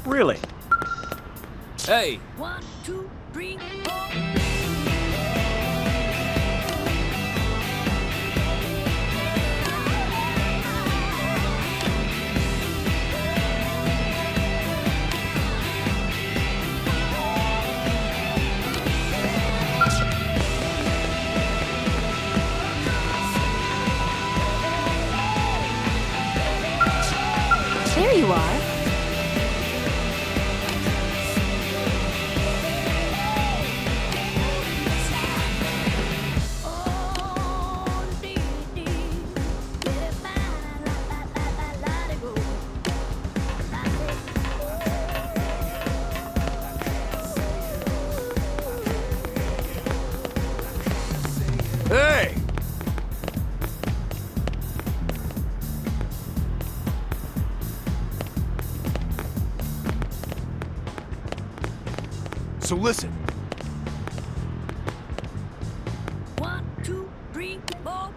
Really? Hey! 1, 2, 3, 4. There you are. Hey! So listen. 1, 2, 3, 4.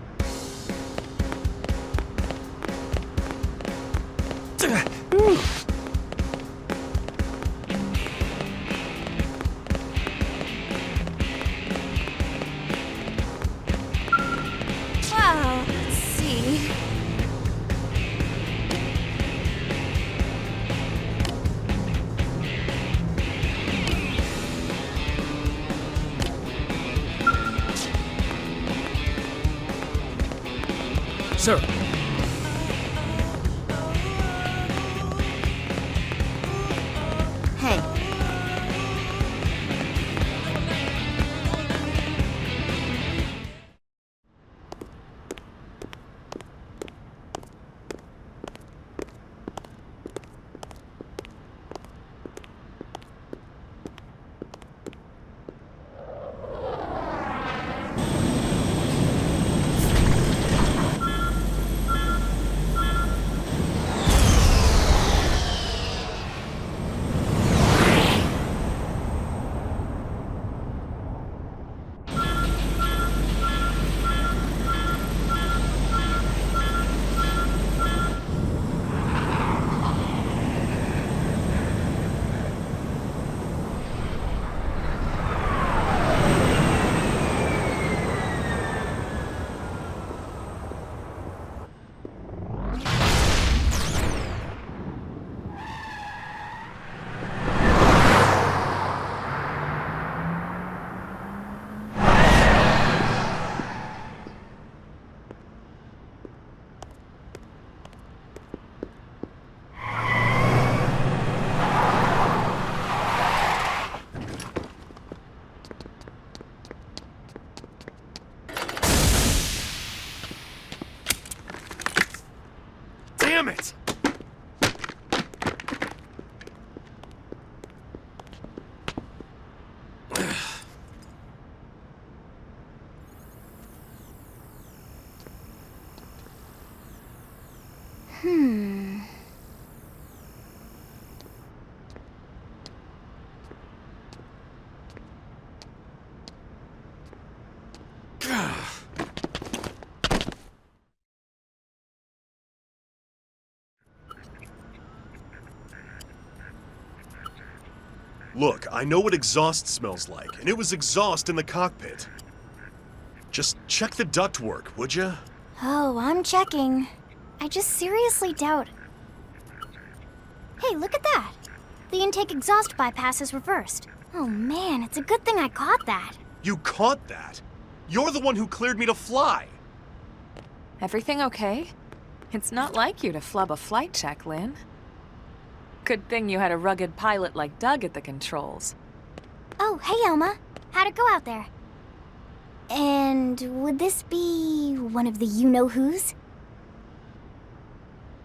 Wow, let's see. Sir. Hey. Damn it! Look, I know what exhaust smells like, and it was exhaust in the cockpit. Just check the ductwork, would ya? Oh, I'm checking. I just seriously doubt. Hey, look at that! The intake exhaust bypass is reversed. Oh man, it's a good thing I caught that. You caught that? You're the one who cleared me to fly! Everything okay? It's not like you to flub a flight check, Lynn. Good thing you had a rugged pilot like Doug at the controls. Oh, hey Elma. How'd it go out there? And would this be one of the you-know-whos?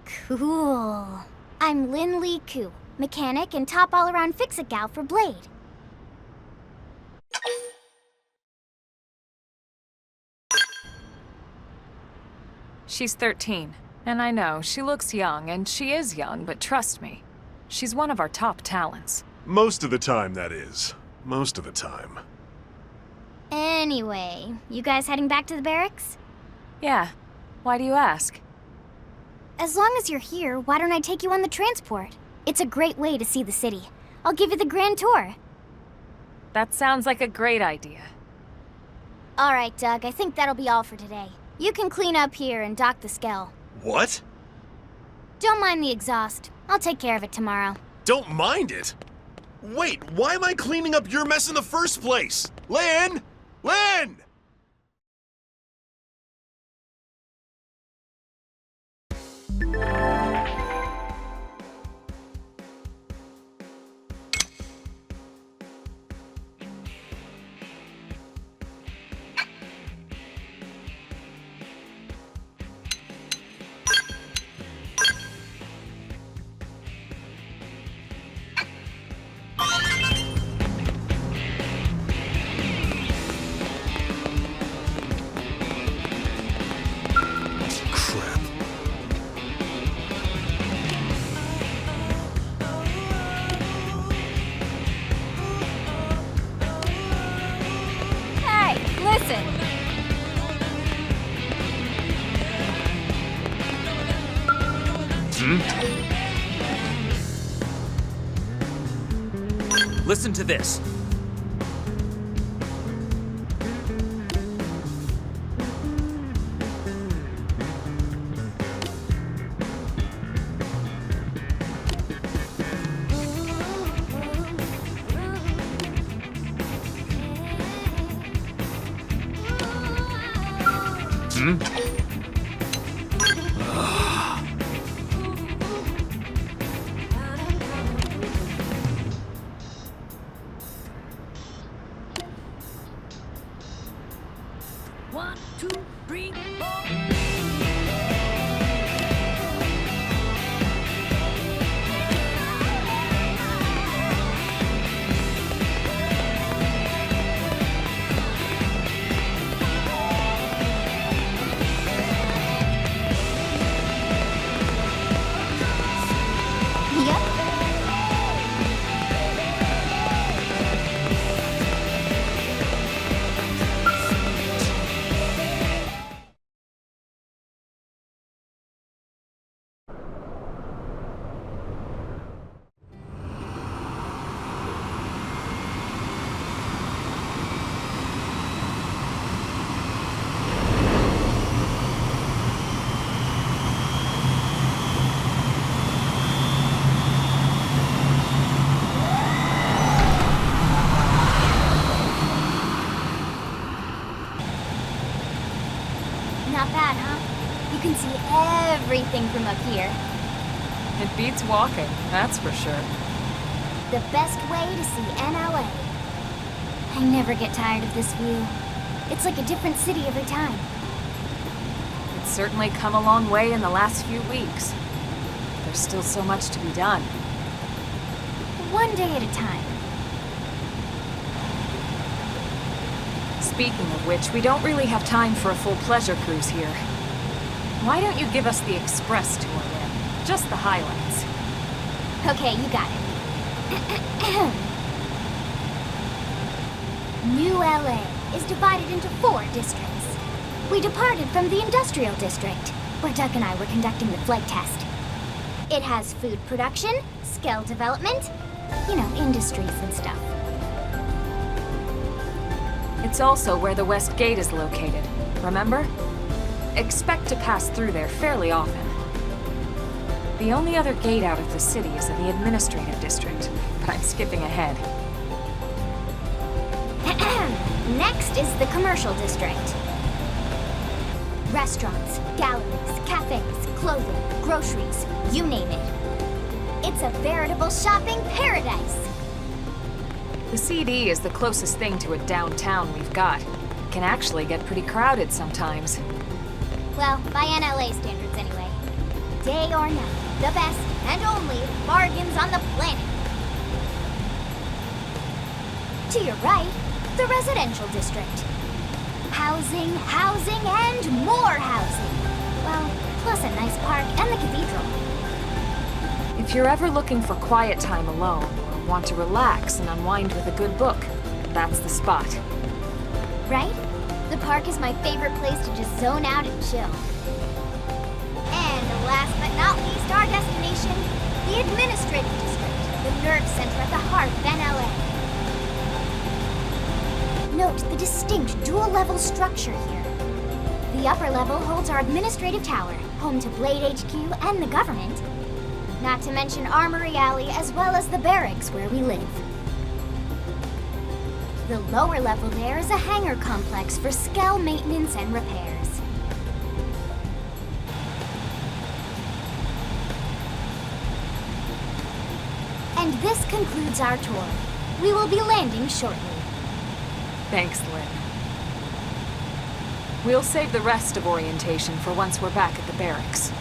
Cool. I'm Lynn Lee Koo, mechanic and top all-around fix-it gal for Blade. She's 13, and I know, she looks young, and she is young, but trust me, she's one of our top talents. Most of the time, that is. Most of the time. Anyway, you guys heading back to the barracks? Yeah. Why do you ask? As long as you're here, why don't I take you on the transport? It's a great way to see the city. I'll give you the grand tour. That sounds like a great idea. All right, Doug, I think that'll be all for today. You can clean up here and dock the Skell. What? Don't mind the exhaust. I'll take care of it tomorrow. Don't mind it? Wait, why am I cleaning up your mess in the first place? Lynn! Lynn! Listen. Listen to this. One, two, three, four. Not bad, huh? You can see everything from up here. It beats walking, that's for sure. The best way to see NLA. I never get tired of this view. It's like a different city every time. It's certainly come a long way in the last few weeks. There's still so much to be done. One day at a time. Speaking of which, we don't really have time for a full pleasure cruise here. Why don't you give us the express tour then? Just the highlights. Okay, you got it. New LA is divided into 4 districts. We departed from the industrial district, where Doug and I were conducting the flight test. It has food production, skill development, you know, industries and stuff. It's also where the West Gate is located, remember? Expect to pass through there fairly often. The only other gate out of the city is in the administrative district, but I'm skipping ahead. Next is the commercial district. Restaurants, galleries, cafes, clothing, groceries, you name it. It's a veritable shopping paradise. The CD is the closest thing to a downtown we've got. It can actually get pretty crowded sometimes. Well, by NLA standards anyway. Day or night, the best and only bargains on the planet. To your right, the residential district. Housing, housing, and more housing. Well, plus a nice park and the cathedral. If you're ever looking for quiet time alone, or want to relax and unwind with a good book, that's the spot. Right? The park is my favorite place to just zone out and chill. And last but not least, our destination, the administrative center at the heart of NLA. Note the distinct dual-level structure here. The upper level holds our administrative tower, home to Blade HQ and the government. Not to mention Armory Alley as well as the barracks where we live. The lower level there is a hangar complex for Skell maintenance and repairs. And this concludes our tour. We will be landing shortly. Thanks, Lynn. We'll save the rest of orientation for once we're back at the barracks.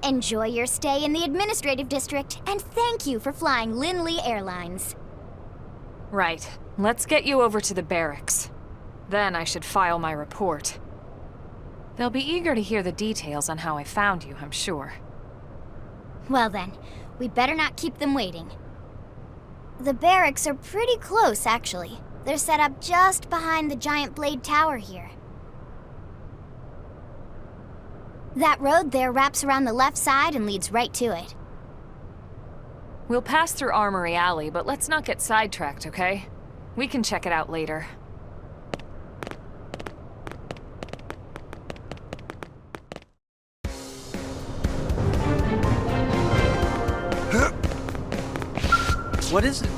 Enjoy your stay in the administrative district, and thank you for flying Linley Airlines. Right. Let's get you over to the barracks. Then I should file my report. They'll be eager to hear the details on how I found you, I'm sure. Well then, we'd better not keep them waiting. The barracks are pretty close, actually. They're set up just behind the giant blade tower here. That road there wraps around the left side and leads right to it. We'll pass through Armory Alley, but let's not get sidetracked, okay? We can check it out later. What is it?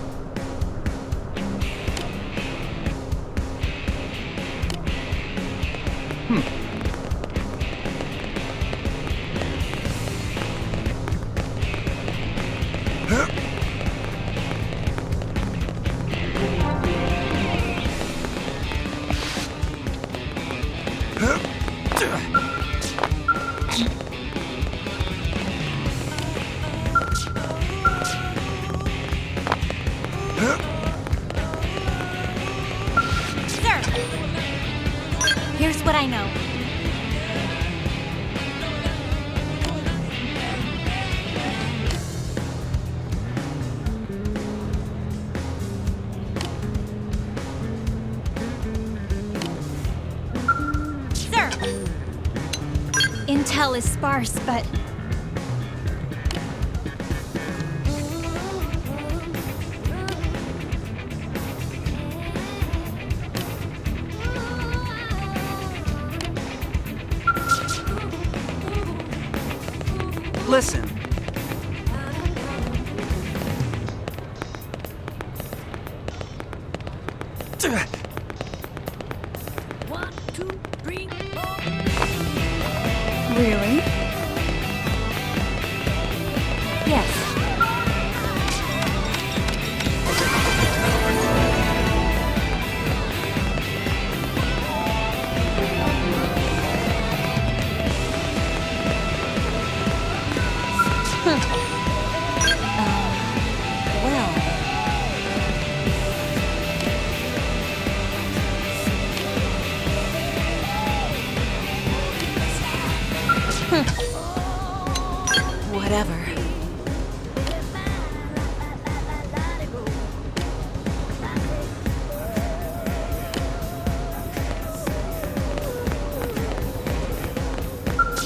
Here's what I know. Sir! Intel is sparse, but... Listen. One, two, three, four. Really? Yes. Whatever.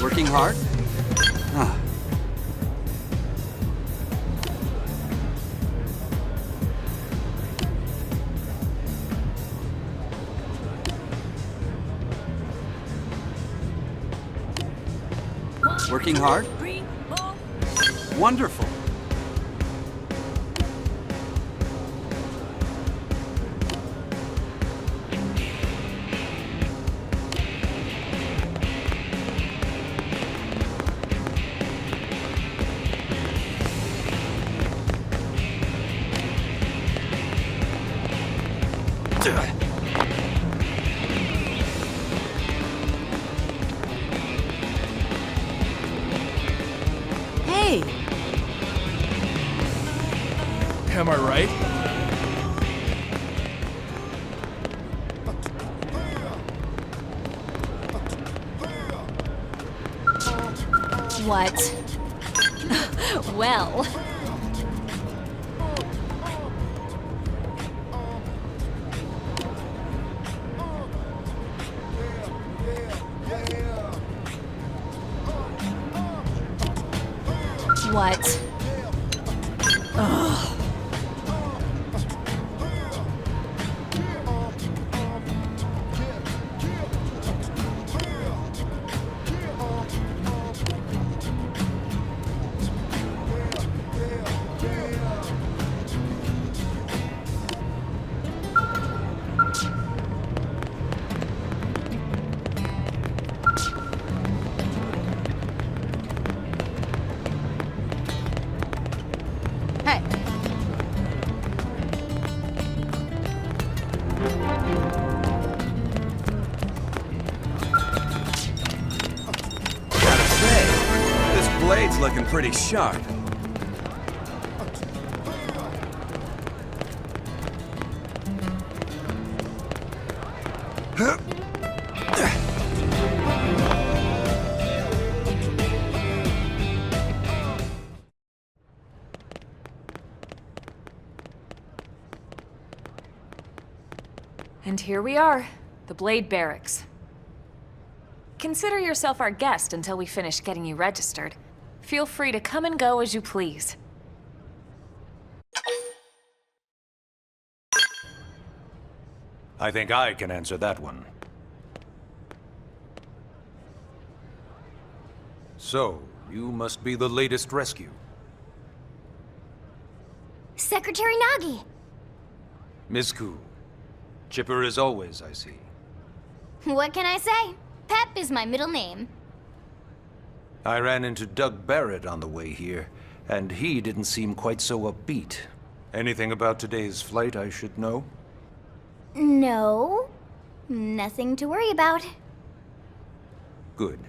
Working hard? Ah. Working hard? Three, four. Wonderful. Hey, Am I right? What? Well. What? Ugh. Hey. Gotta say, this blade's looking pretty sharp. And here we are, the Blade Barracks. Consider yourself our guest until we finish getting you registered. Feel free to come and go as you please. I think I can answer that one. So, you must be the latest rescue. Secretary Nagi! Mizku. Chipper as always, I see. What can I say? Pep is my middle name. I ran into Doug Barrett on the way here, and he didn't seem quite so upbeat. Anything about today's flight I should know? No. Nothing to worry about. Good.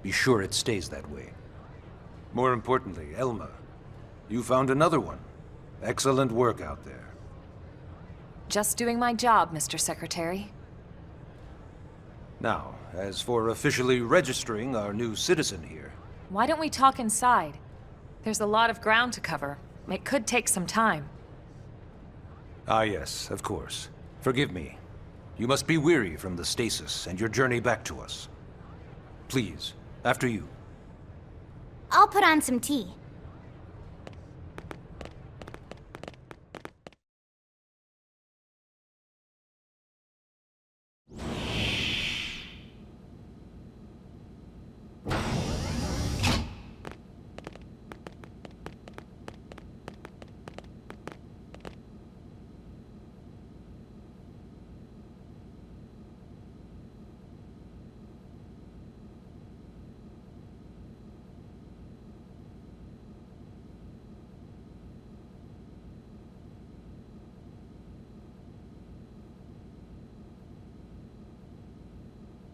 Be sure it stays that way. More importantly, Elma, you found another one. Excellent work out there. Just doing my job, Mr. Secretary. Now, as for officially registering our new citizen here, Why don't we talk inside? There's a lot of ground to cover. It could take some time. Ah yes, of course. Forgive me. You must be weary from the stasis and your journey back to us. Please, after you. I'll put on some tea.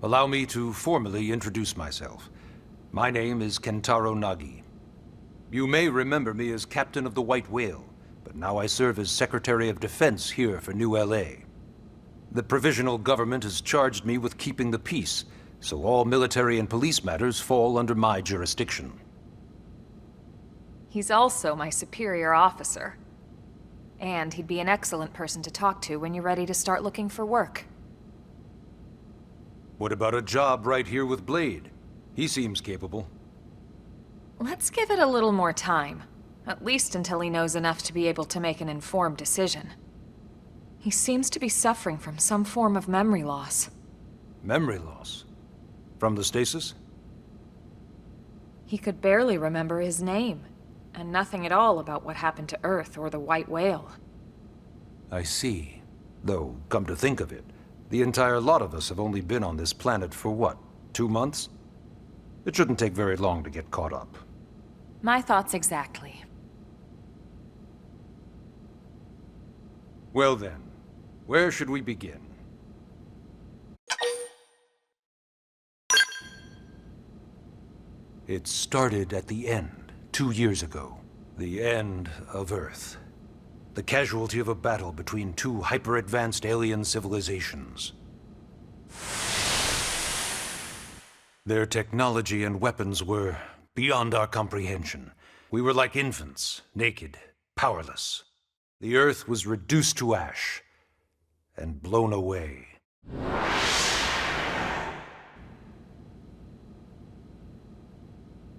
Allow me to formally introduce myself. My name is Kentaro Nagi. You may remember me as Captain of the White Whale, but now I serve as Secretary of Defense here for New LA. The provisional government has charged me with keeping the peace, so all military and police matters fall under my jurisdiction. He's also my superior officer. And he'd be an excellent person to talk to when you're ready to start looking for work. What about a job right here with Blade? He seems capable. Let's give it a little more time. At least until he knows enough to be able to make an informed decision. He seems to be suffering from some form of memory loss. Memory loss? From the stasis? He could barely remember his name, and nothing at all about what happened to Earth or the White Whale. I see. Though, come to think of it, the entire lot of us have only been on this planet for what, 2 months? It shouldn't take very long to get caught up. My thoughts exactly. Well then, where should we begin? It started at the end, 2 years ago. The end of Earth. the casualty of a battle between two hyper-advanced alien civilizations. Their technology and weapons were beyond our comprehension. We were like infants, naked, powerless. The Earth was reduced to ash and blown away.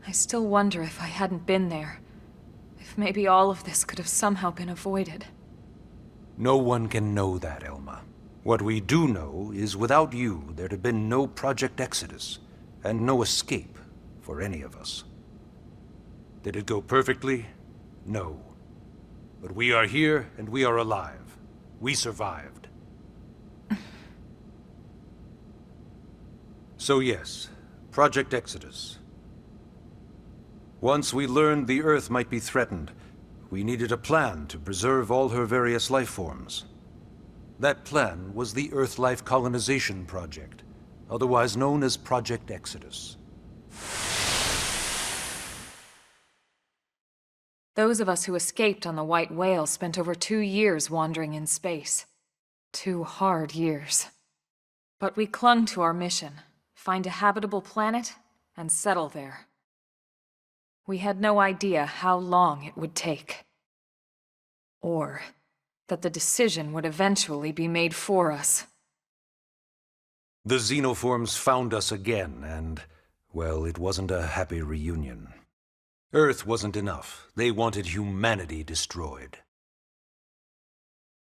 I still wonder if I hadn't been there, if maybe all of this could have somehow been avoided. No one can know that, Elma. What we do know is without you, there'd have been no Project Exodus, and no escape for any of us. Did it go perfectly? No. But we are here, and we are alive. We survived. So yes, Project Exodus. Once we learned the Earth might be threatened, we needed a plan to preserve all her various life forms. That plan was the Earth Life Colonization Project, otherwise known as Project Exodus. Those of us who escaped on the White Whale spent over 2 years wandering in space. 2 hard years. But we clung to our mission, find a habitable planet, and settle there. We had no idea how long it would take. Or that the decision would eventually be made for us. The xenoforms found us again, and, well, it wasn't a happy reunion. Earth wasn't enough. They wanted humanity destroyed.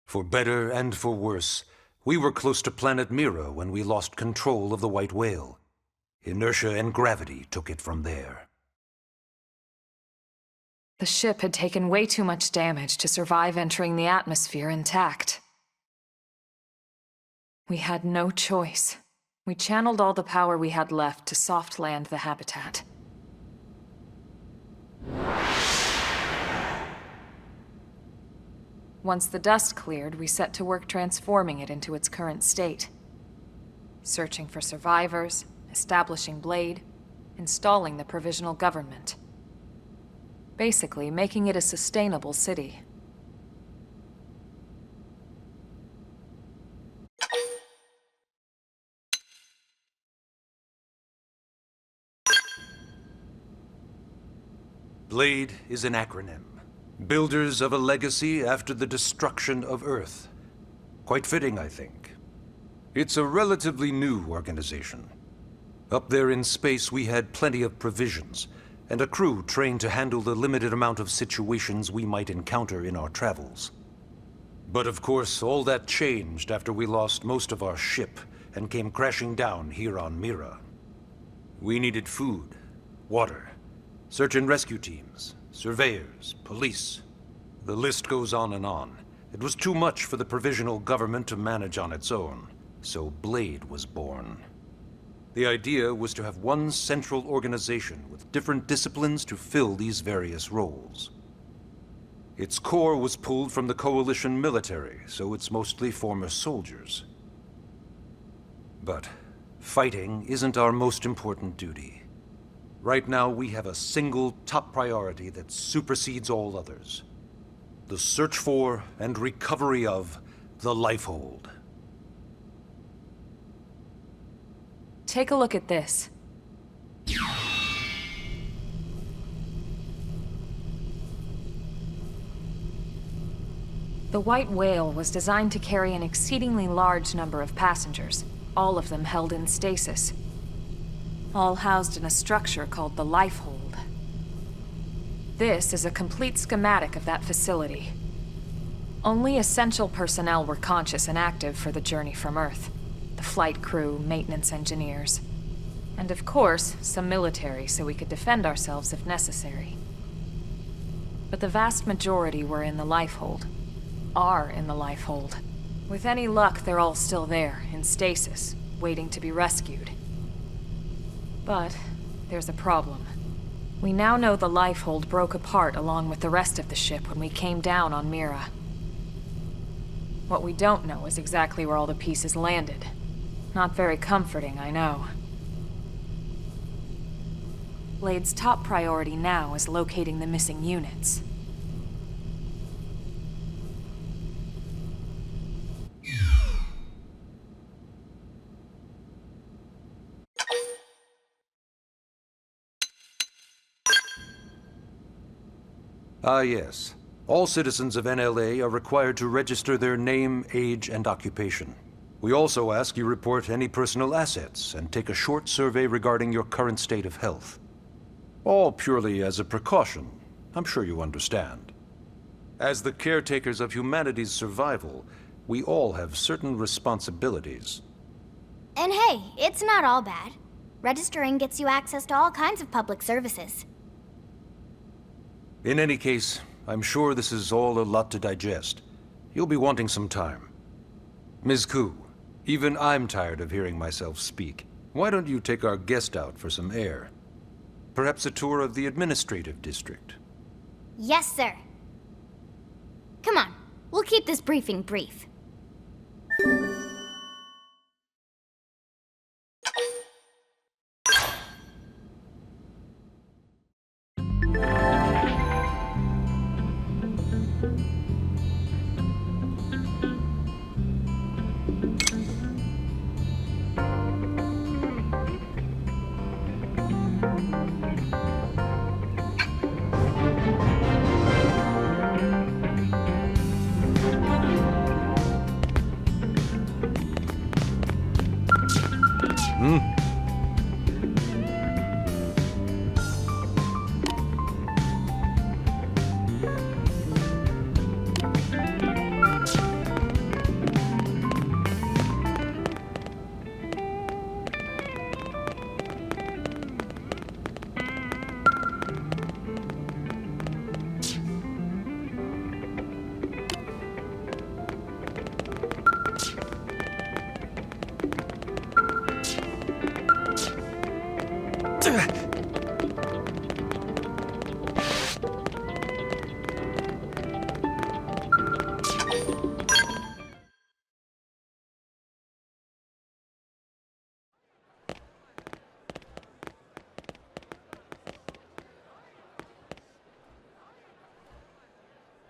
For better and for worse, we were close to planet Mira when we lost control of the White Whale. Inertia and gravity took it from there. The ship had taken way too much damage to survive entering the atmosphere intact. We had no choice. We channeled all the power we had left to soft land the habitat. Once the dust cleared, we set to work transforming it into its current state. Searching for survivors, establishing Blade, installing the provisional government. Basically, making it a sustainable city. Blade is an acronym. Builders of a legacy after the destruction of Earth. Quite fitting, I think. It's a relatively new organization. Up there in space, we had plenty of provisions, and a crew trained to handle the limited amount of situations we might encounter in our travels. But of course, all that changed after we lost most of our ship and came crashing down here on Mira. We needed food, water, search and rescue teams, surveyors, police. The list goes on and on. It was too much for the provisional government to manage on its own, so Blade was born. The idea was to have one central organization with different disciplines to fill these various roles. Its core was pulled from the Coalition military, so it's mostly former soldiers. But fighting isn't our most important duty. Right now, we have a single top priority that supersedes all others. The search for and recovery of the Lifehold. Take a look at this. The White Whale was designed to carry an exceedingly large number of passengers, all of them held in stasis. All housed in a structure called the Lifehold. This is a complete schematic of that facility. Only essential personnel were conscious and active for the journey from Earth. The flight crew, maintenance engineers, and of course, some military so we could defend ourselves if necessary. But the vast majority were in the Lifehold. Are in the Lifehold. With any luck, they're all still there, in stasis, waiting to be rescued. But there's a problem. We now know the Lifehold broke apart along with the rest of the ship when we came down on Mira. What we don't know is exactly where all the pieces landed. Not very comforting, I know. Blade's top priority now is locating the missing units. Ah, yes. All citizens of NLA are required to register their name, age, and occupation. We also ask you report any personal assets and take a short survey regarding your current state of health. All purely as a precaution. I'm sure you understand. As the caretakers of humanity's survival, we all have certain responsibilities. And hey, it's not all bad. Registering gets you access to all kinds of public services. In any case, I'm sure this is all a lot to digest. You'll be wanting some time. Ms. Koo, even I'm tired of hearing myself speak. Why don't you take our guest out for some air? Perhaps a tour of the administrative district. Yes, sir. Come on, we'll keep this briefing brief.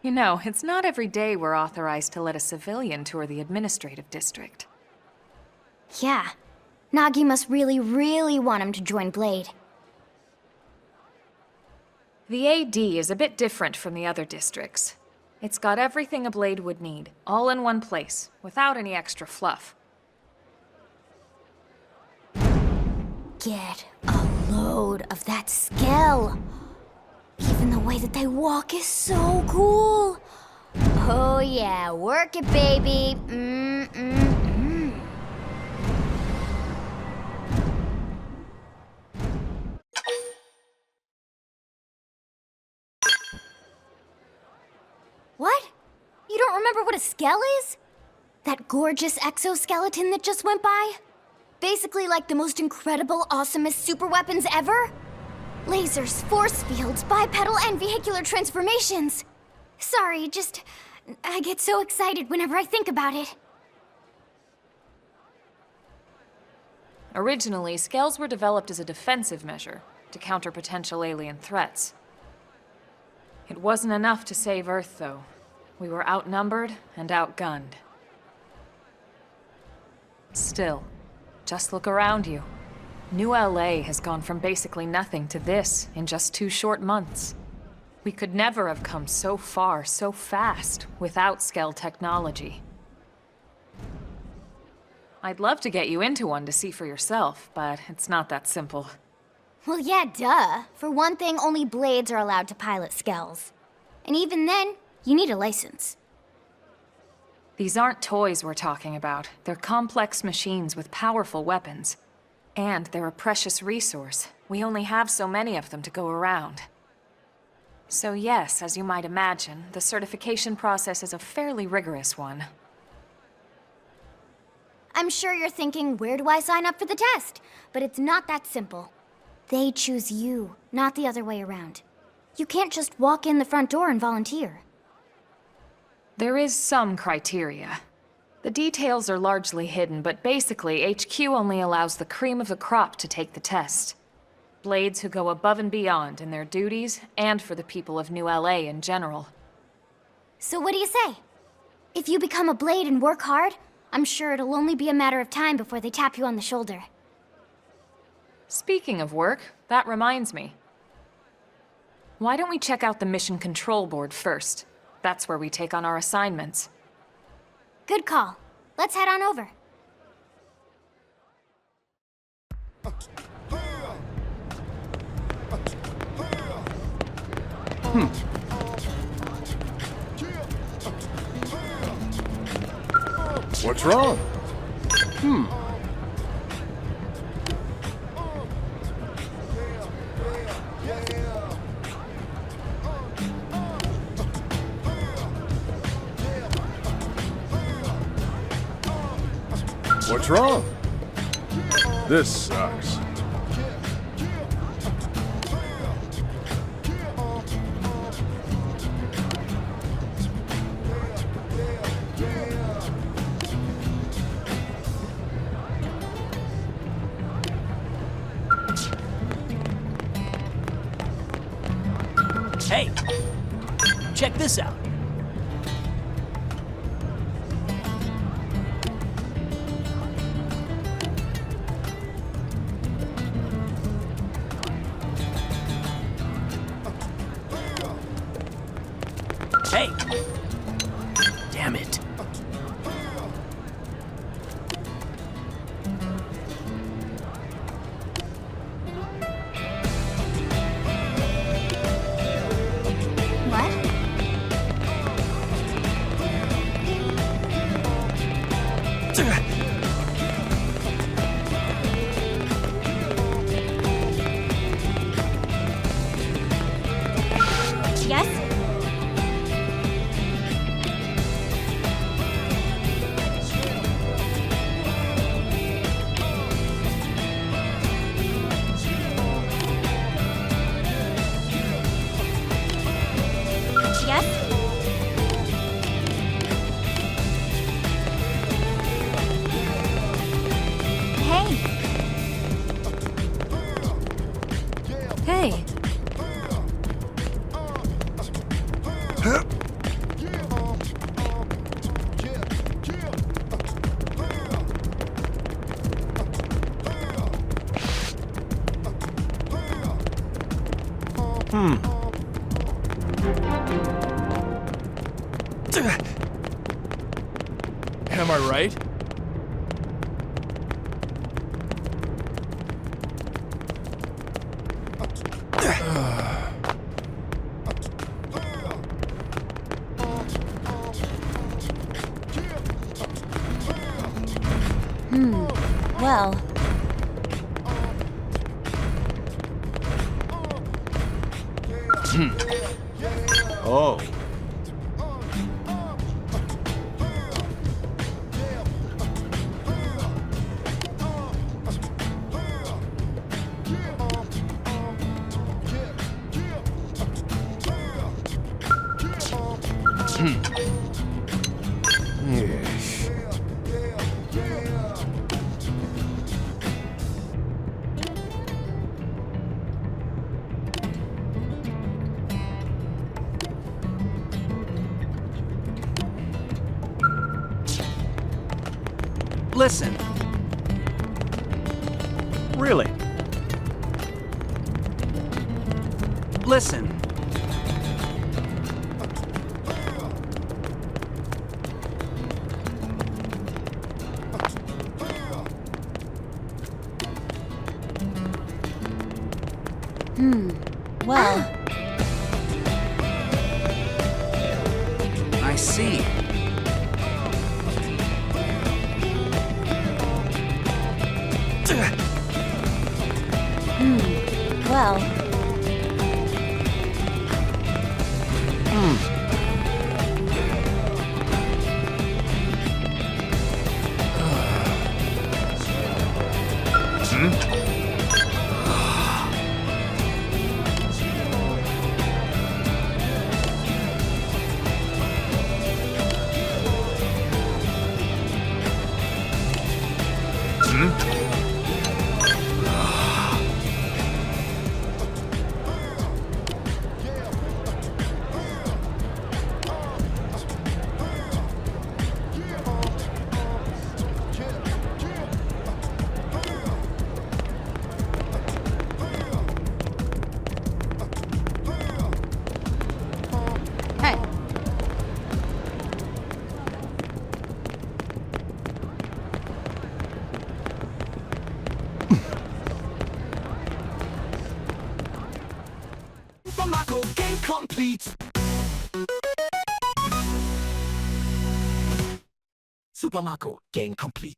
You know, it's not every day we're authorized to let a civilian tour the administrative district. Yeah. Nagi must really, really want him to join Blade. The AD is a bit different from the other districts. It's got everything a Blade would need, all in one place, without any extra fluff. Get a load of that skill. Even the way that they walk is so cool. Oh yeah, work it, baby. What? You don't remember what a skell is? That gorgeous exoskeleton that just went by? Basically like the most incredible, awesomest super weapons ever? Lasers, force fields, bipedal and vehicular transformations. Sorry, I get so excited whenever I think about it. Originally, scales were developed as a defensive measure to counter potential alien threats. It wasn't enough to save Earth, though. We were outnumbered and outgunned. Still, just look around you. New LA has gone from basically nothing to this in just 2 short months. We could never have come so far, so fast, without Skell technology. I'd love to get you into one to see for yourself, but it's not that simple. Well, yeah, duh. For one thing, only Blades are allowed to pilot Skells. And even then, you need a license. These aren't toys we're talking about. They're complex machines with powerful weapons. And they're a precious resource. We only have so many of them to go around. So yes, as you might imagine, the certification process is a fairly rigorous one. I'm sure you're thinking, where do I sign up for the test? But it's not that simple. They choose you, not the other way around. You can't just walk in the front door and volunteer. There is some criteria. The details are largely hidden, but basically, HQ only allows the cream of the crop to take the test. Blades who go above and beyond in their duties, and for the people of New LA in general. So what do you say? If you become a Blade and work hard, I'm sure it'll only be a matter of time before they tap you on the shoulder. Speaking of work, that reminds me. Why don't we check out the mission control board first? That's where we take on our assignments. Good call. Let's head on over. What's wrong? What's wrong? This sucks. Hey, check this out. Hey! Damn it. What? Yes? Yes? Hey! Hey, Am I right? Well, Oh. Yes. Listen. Really? Listen. well, I see. well. Super Mario Game Complete. Super Mario Game Complete.